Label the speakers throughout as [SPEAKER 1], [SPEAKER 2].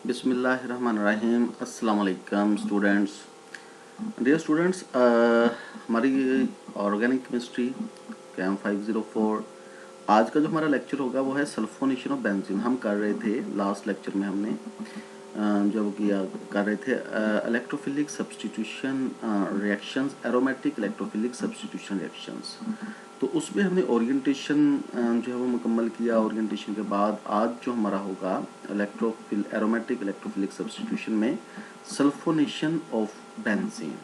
[SPEAKER 1] बिस्मिल्लाहिर्रहमानिर्रहीम। अस्सलाम वालेकुम स्टूडेंट्स। डियर स्टूडेंट्स, हमारी ऑर्गेनिक केमिस्ट्री कैम 504 आज का जो हमारा लेक्चर होगा वो है सल्फोनेशन ऑफ बेंजीन। हम कर रहे थे लास्ट लेक्चर में हमने जब किया कर रहे थे electrophilic substitution reactions, aromatic electrophilic substitution reactions. तो उसमें हमने ओरिएंटेशन जो है वो मुकम्मल किया। ओरिएंटेशन के बाद आज जो हमारा होगा एरोमेटिक इलेक्ट्रोफिलिक सब्स्टिट्यूशन में sulphonation of benzene.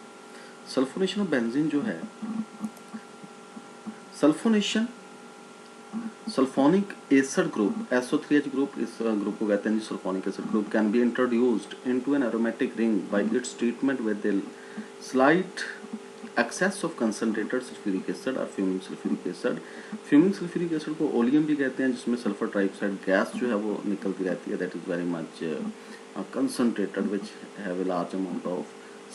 [SPEAKER 1] Sulphonation of benzene जो है, sulphonation sulphonic acid group SO3H group, इस ग्रुप को कहते हैं जी sulphonic acid group, can be introduced into an aromatic ring by its treatment with the slight excess of concentrated sulphuric acid और fuming sulphuric acid. Fuming sulphuric acid को oleum भी कहते हैं, जिसमें सल्फर ट्राइऑक्साइड गैस जो है वो निकलती रहती है। That is very much concentrated which have a large amount of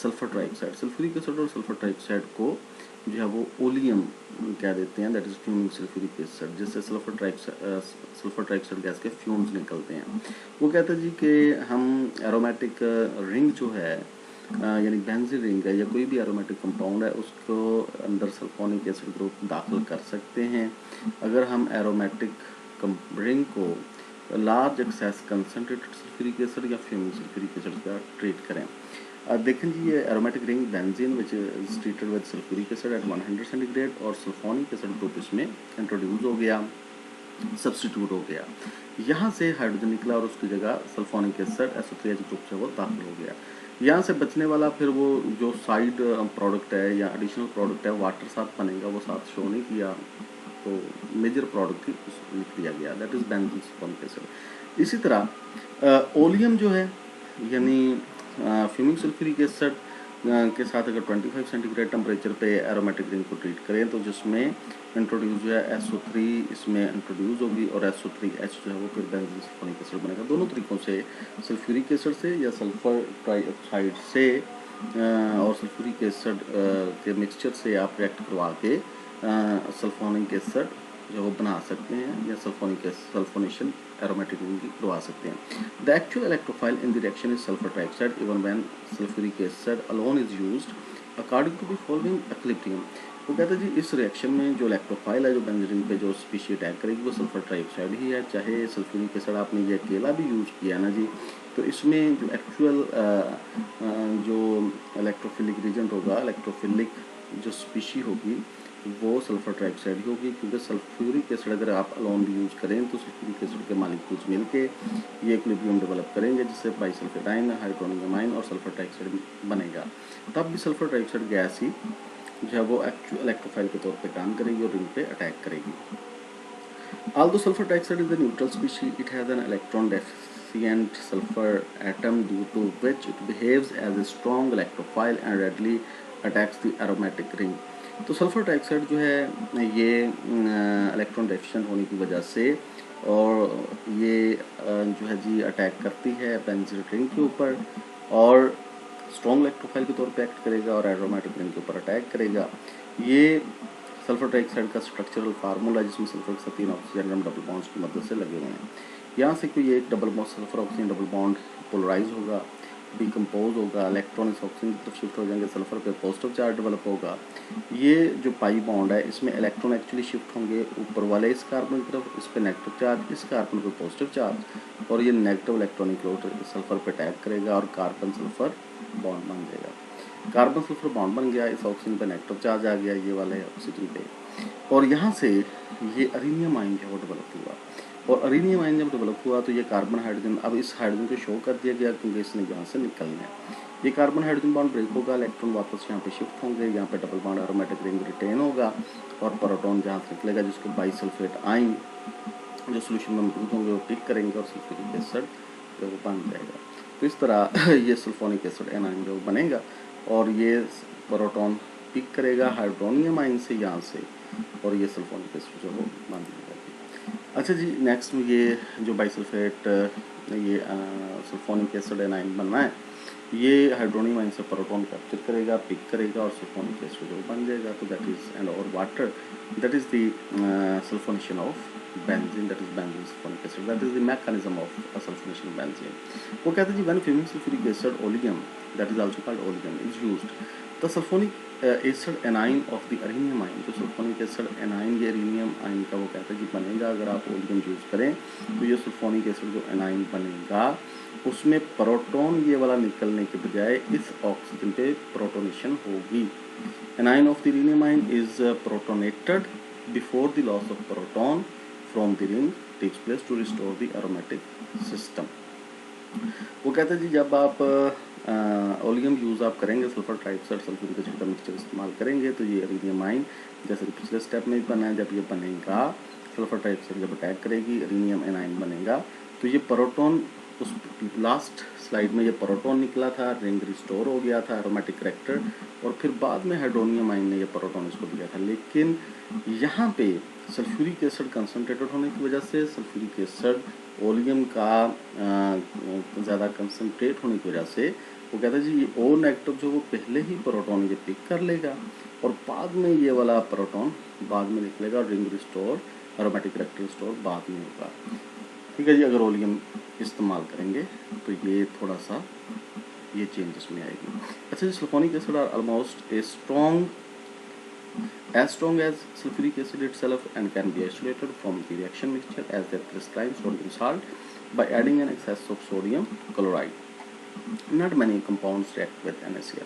[SPEAKER 1] sulphur trioxide. Sulphuric acid और सल्फर ट्राइऑक्साइड को जो है वो ओलियम कह देते हैं, that is fuming sulphuric acid, जिससे सल्फर ट्राइऑक्साइड गैस के फ्यूम्स निकलते हैं। वो कहते हैं जी कि हम एरोमेटिक रिंग जो है यानी बेंजीन रिंग है या कोई भी एरोमेटिक कंपाउंड है उसको अंदर सल्फोनिक एसिड ग्रुप दाखिल कर सकते हैं अगर हम एरोमेटिक रिंग को large excess concentrated sulphuric acid या फ्यूमिंग सल्फ्यूरिक एसिड का ट्रीट करें। देखें जी, ये aromatic ring benzene which is treated with sulphuric acid at 100 centigrade और सल्फोनिक एसिड ग्रुप इसमें इंट्रोड्यूस हो गया, सब्स्टिट्यूट हो गया। यहाँ से हाइड्रोजन निकला और उसकी जगह सल्फोनिक एसिड SO3H ग्रुप से वो दाखिल हो गया। यहाँ से बचने वाला फिर वो जो साइड प्रोडक्ट है या एडिशनल प्रोडक्ट है वाटर साथ बनेगा, वो साथ शो नहीं किया, तो मेजर प्रोडक्ट ही लिख दिया गया, that is benzene sulphonic acid. इसी तरह ओलियम जो है यानी फ्यूमिंग सल्फ्यूरिक एसिड के साथ अगर 25 सेंटीग्रेड टेम्परेचर पे एरोमेटिक रिंग को ट्रीट करें तो जिसमें इंट्रोड्यूस जो है SO3 इसमें इंट्रोड्यूस होगी और SO3H जो है वो फिर बेंजीन सल्फोनिक एसिड बनेगा। दोनों तरीक़ों से, सल्फ्यूरिक एसिड से या सल्फर ट्राइऑक्साइड से और सल्फ्यूरिक एसिड के मिक्सचर से आप रिएक्ट करवा के सल्फोनिक एसिड जो वो बना सकते हैं या सल्फोनेशन एरोमेटिक रिंग की करवा सकते हैं। The actual electrophile in the reaction is sulphur trioxide even when sulphuric acid alone is used according to the following equilibrium. वो कहते हैं जी इस रिएक्शन में जो इलेक्ट्रोफाइल है जो बेंजीन रिंग पे जो स्पीशी अटैक करेगी वो सल्फर ट्राइऑक्साइड ही है, चाहे सल्फ्यूरिक एसिड आपने ये अकेला भी यूज़ किया ना जी। तो इसमें जो एक्चुअल जो इलेक्ट्रोफिलिक रीजन होगा, इलेक्ट्रोफिलिक जो स्पीशी होगी वो सल्फर ट्राइऑक्साइड ही होगी, क्योंकि सल्फ्यूरिक एसिड अगर आप अलोन भी यूज़ करें तो सल्फ्यूरिक एसिड के मॉलिक्यूल्स मिलके ये इक्विलिब्रियम डेवलप करेंगे जिससे बाइसल्फेटाइन, हाइड्रोनियम अमाइन और सल्फर ट्राइऑक्साइड बनेगा। तब भी सल्फर ट्राइऑक्साइड गैस ही जो है वो एक्चुअल इलेक्ट्रोफाइल के तौर पे काम करेगी और रिंग पे अटैक करेगी। Although sulfur dioxide is a neutral species, it has an electron deficient sulfur atom due to which it behaves as a strong electrophile and readily attacks the aromatic ring. तो sulphur dioxide जो है ये electron deficient होने की वजह से और ये जो है जी अटैक करती है बेंजीन रिंग के ऊपर और स्ट्रॉन्ग इलेक्ट्रोफाइल के तौर पे एक्ट करेगा और एरोमेटिक रिंग के ऊपर अटैक करेगा। ये सल्फर डाइऑक्साइड का स्ट्रक्चरल फार्मूला जिसमें सल्फर के साथ 3 ऑक्सीजन डबल बॉन्ड्स की मदद से लगे हुए हैं। यहाँ से कोई एक double bond sulphur oxygen double bond polarise होगा, डिकम्पोज होगा, इलेक्ट्रॉन इस ऑक्सीजन की तरफ शिफ्ट हो जाएंगे, सल्फर पे पॉजिटिव चार्ज डेवलप होगा। ये जो पाई बॉन्ड है इसमें इलेक्ट्रॉन एक्चुअली शिफ्ट होंगे ऊपर वाले इस कार्बन की तरफ, इस पे नेगेटिव चार्ज, इस कार्बन पे पॉजिटिव चार्ज, और ये नेगेटिव इलेक्ट्रॉनिक लोड सल्फर पे अटैक करेगा और कार्बन सल्फर बॉन्ड बन जाएगा। कार्बन सल्फर बॉन्ड बन गया, इस ऑक्सीजन पे नेगेटिव चार्ज आ गया ये वाले ऑक्सीजन पे, और यहाँ से ये अरीनियम आयन जो है वो डेवलप हुआ। और अरीनियम आयन जब डेवलप हुआ तो ये कार्बन हाइड्रोजन, अब इस हाइड्रोजन को शो कर दिया गया क्योंकि इसने यहाँ से निकलना है। ये कार्बन हाइड्रोजन बॉन्ड ब्रेक होगा, इलेक्ट्रॉन वापस यहाँ पे शिफ्ट होंगे, यहाँ पे double bond aromatic ring retain होगा और प्रोटॉन जहाँ से निकलेगा जिसको बाइसल्फेट आयन जो सोल्यूशन में मौजूद होंगे वो पिक करेंगे और सल्फ्यूरिक एसिड जो वो बन जाएगा। तो इस तरह ये सल्फोनिक एसिड एनायन जो बनेगा और ये प्रोटॉन पिक करेगा हाइड्रोनियम आयन से यहाँ से और ये सल्फोनिक एसिड जो वो बन जाएगा। अच्छा जी, नेक्स्ट में ये जो बाइसल्फेट ये सल्फोनिक एसिड एनायन बनना है, ये हाइड्रोनियम आयन से प्रोटॉन कैप्चर करेगा, पिक करेगा और सल्फोनिक एसिड जो बन जाएगा। तो दैट इज एंड और water, that is the sulphonation of benzene, that is benzene sulfonic acid. That is the mechanism of sulfonation of benzene. वो कहते हैं जी when fuming sulfuric acid oleum, that is also called oleum, is used, the sulfonic acid anion of the arenium ion, जो sulphonic acid anion ये arenium ion का वो कहते हैं कि बनेगा अगर आप ओलियम यूज़ करें तो ये सल्फोनिक एसिड जो एनाइन बनेगा उसमें प्रोटॉन ये वाला निकलने के बजाय इस ऑक्सीजन पे प्रोटोनेशन होगी. Anion of the rhenium ion is protonated before the loss of proton from the ring takes place to restore the aromatic system. वो कहते हैं जी जब आप ओलियम यूज़ आप करेंगे सल्फर ट्राइऑक्साइड सल्फ्यूरिक एसिड का मिक्सचर इस्तेमाल करेंगे तो ये अरीनियम आयन जैसे कि पिछले स्टेप में भी बना है, जब ये बनेगा सल्फर ट्राइऑक्साइड जब अटैक करेगी अरीनियम एनाइन बनेगा तो ये प्रोटॉन, उस लास्ट स्लाइड में ये प्रोटॉन निकला था, रिंग रिस्टोर हो गया था, एरोमेटिक करेक्टर, और फिर बाद में हाइड्रोनियम आयन ने ये प्रोटॉन इसको दिया था. लेकिन यहाँ पे सल्फ्यूरिक एसिड कंसनट्रेटेड होने की वजह से सल्फ्यूरिक एसिड ओलियम का ज़्यादा कंसनट्रेट होने की वजह से वो कहता है जी ये ओ नेगेटिव जो वो पहले ही प्रोटॉन ये पिक कर लेगा और बाद में ये वाला प्रोटॉन बाद में निकलेगा और ring restore aromatic character restore बाद में होगा. ठीक है जी, अगर ओलियम इस्तेमाल करेंगे तो ये थोड़ा सा ये चेंज इसमें आएगी. अच्छा जी, sulphonic acid are almost as strong as sulfuric acid itself and can be isolated from the reaction mixture as their crystalline sodium salt by adding an excess of sodium chloride. Not many compounds react with NaCl.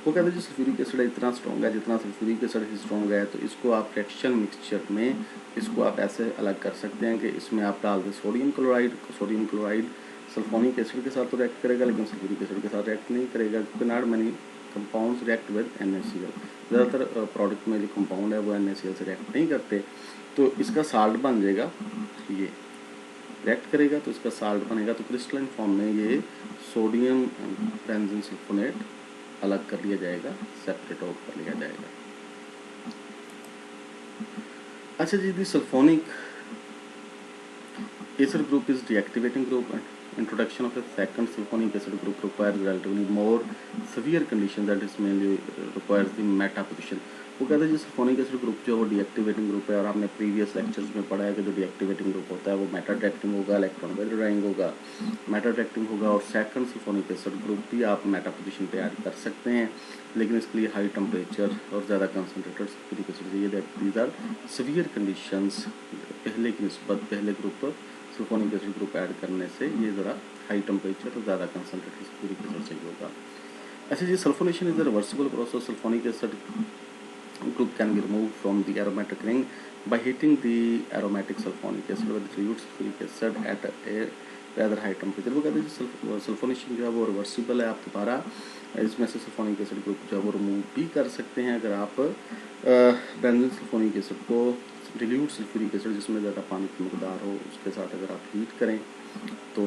[SPEAKER 1] वो कहते हैं जी sulphuric acid इतना strong है, जितना sulphuric acid strong है तो इसको आप रिएक्शन मिक्सचर में इसको आप ऐसे अलग कर सकते हैं कि इसमें आप डाल दें सोडियम क्लोराइड सल्फोनिक एसिड के साथ तो रिएक्ट करेगा लेकिन सल्फ्यूरिक एसिड के साथ रिएक्ट नहीं करेगा क्योंकि not many compounds react with NaCl. ज़्यादातर प्रोडक्ट में जो कंपाउंड है वो NaCl से रिएक्ट नहीं करते तो इसका साल्ट बन जाएगा, ये रिएक्ट करेगा तो इसका साल्ट बनेगा तो क्रिस्टलाइन फॉर्म में ये सोडियम बेंजीन सल्फोनेट अलग कर लिया जाएगा, सेपरेट आउट कर लिया जाएगा. अच्छा जी, the sulphonic acid group is deactivating group. Introduction of a second sulfonic acid group requires relatively more severe conditions, that is mainly requires the meta position. वो कहते हैं जी सल्फोनिक एसिड ग्रुप जो है डीएक्टिवेटिंग ग्रुप है और आपने previous lectures में पढ़ा है कि जो डीएक्टिवेटिंग ग्रुप होता है वो मेटा अट्रैक्टिंग होगा, इलेक्ट्रॉन वाइड्राइंग होगा, मेटा अट्रैक्टिंग होगा और सेकंड सल्फोनिक एसिड ग्रुप भी आप मेटा पोजीशन पे ऐड कर सकते हैं लेकिन इसके लिए हाई टेम्परेचर और ज़्यादा कंसनट्रेटेड सल्फ्यूरिक एसिड चाहिए. These are severe conditions. पहले की निस्बत पहले group sulphonic acid group add करने से ये ज़रा हाई टेम्परेचर और ज़्यादा कंसनट्रेटेड सल्फ्यूरिक एसिड चाहिए होगा. अच्छा जी, sulphonation is a reversible process. Sulphonic acid group can be removed from the aromatic ring by heating the aromatic sulfonic acid with dilute sulfuric acid at a rather high temperature. वो कहते हैं sulphonation जो है वो reversible है. आप दोबारा इसमें से सल्फोनिक एसिड ग्रुप जो है वो रिमूव भी कर सकते हैं अगर आप बेंजीन सल्फोनिक एसिड को डिल्यूट सल्फ्यूरिक एसिड जिसमें ज़्यादा पानी की मकदार हो उसके साथ अगर आप हीट करें तो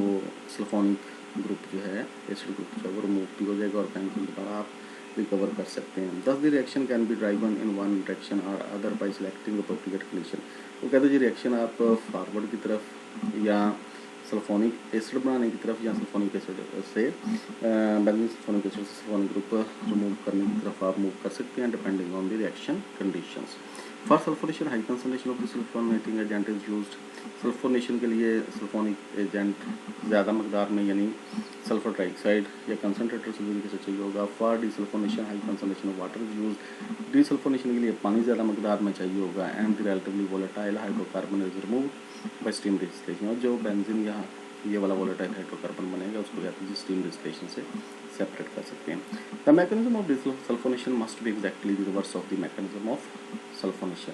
[SPEAKER 1] सल्फोनिक ग्रुप जो है एसिड ग्रुप जो है वो रिमूव भी हो जाएगा और बेंजीन दोबारा आप रिकवर कर सकते हैं. Thus the reaction can be driven in one direction और other by selecting appropriate condition. वो कहते हैं जी रिएक्शन आप फॉरवर्ड की तरफ या सल्फोनिक एसिड बनाने की तरफ या सल्फोनिक एसिड से बेंजीन सल्फोनिक एसिड से सल्फोनिक ग्रुप रिमूव करने की तरफ आप मूव कर सकते हैं depending on the reaction conditions. For sulphonation high concentration of the sulphonating agent is used. Sulphonation के लिए सल्फोनिक एजेंट ज़्यादा मकदार में यानी सल्फर ट्राइऑक्साइड या कंसनट्रेटेड सल्फ्यूरिक एसिड चाहिए होगा. For desulphonation high concentration of water is used. Desulphonation के लिए पानी ज़्यादा मकदार में चाहिए होगा. And the relatively volatile hydrocarbon is removed by steam distillation. और जो बेंजीन यहाँ ये वाला वोलेटाइल हाइड्रोकार्बन बनेगा उसको कहते हैं स्टीम डिस्टिलेशन से सेपरेट कर सकते हैं. The mechanism of desulphonation must be exactly the reverse of the mechanism of sulphonation.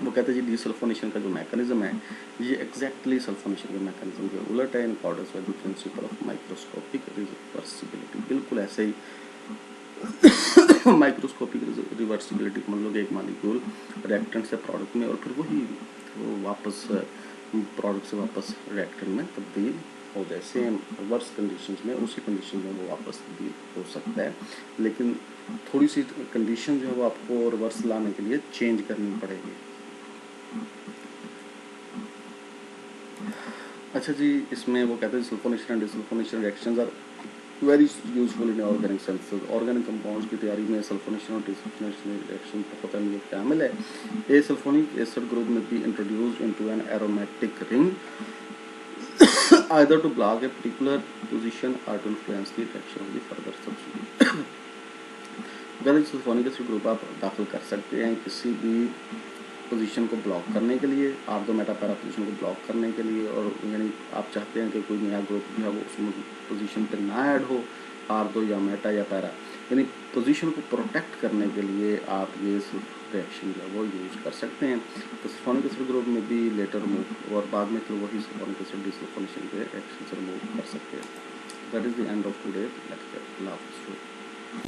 [SPEAKER 1] वो कहते हैं जी डीसल्फोनेशन का जो मैकेनिज्म है ये एग्जैक्टली सल्फोनेशन के मैकेनिज्म के उलट है in accordance with the principle of microscopic reversibility. बिल्कुल ऐसे ही माइक्रोस्कोपिक रिवर्सिबिलिटी मतलब एक मॉलिक्यूल रिएक्टेंट से प्रोडक्ट में और फिर वही वो वापस प्रोडक्ट से वापस रिएक्टेंट में तब्दील हो जाए. सेम रिवर्स कंडीशंस में उसी कंडीशन में वो वापस तब्दील हो सकता है लेकिन थोड़ी सी कंडीशन जो है वो आपको रिवर्स लाने के लिए चेंज करनी पड़ेगी. अच्छा जी, इसमें वो कहते हैं sulphonation and desulphonation reactions are very useful in organic syntheses. Organic compounds की तैयारी में सल्फोनेशन और डिसल्फोनेशन रिएक्शन बहुत अहम शामिल है। ए सल्फोनिक एसिड ग्रुप में B introduced into an aromatic ring either to block a particular position or to influence the reaction of the further substitution। अगर सल्फोनिक एसिड ग्रुप आप दाखिल कर सकते हैं किसी भी पोजीशन को ब्लॉक करने के लिए, आर्दो मेटा पैरा पोजीशन को ब्लॉक करने के लिए, और यानी आप चाहते हैं कि कोई नया ग्रुप जो है वो उस पोजीशन पर ना ऐड हो, आर्दो या मेटा या पैरा, यानी पोजीशन को प्रोटेक्ट करने के लिए आप ये रिएक्शन जो है वो यूज़ कर सकते हैं। तो सल्फोनिक एसिड ग्रुप में भी लेटर मूव और बाद में फिर वही सल्फोनिक एसिड डिसल्फोनेशन के रिएक्शन से रिमूव कर सकते हैं। That is the end of today lecture.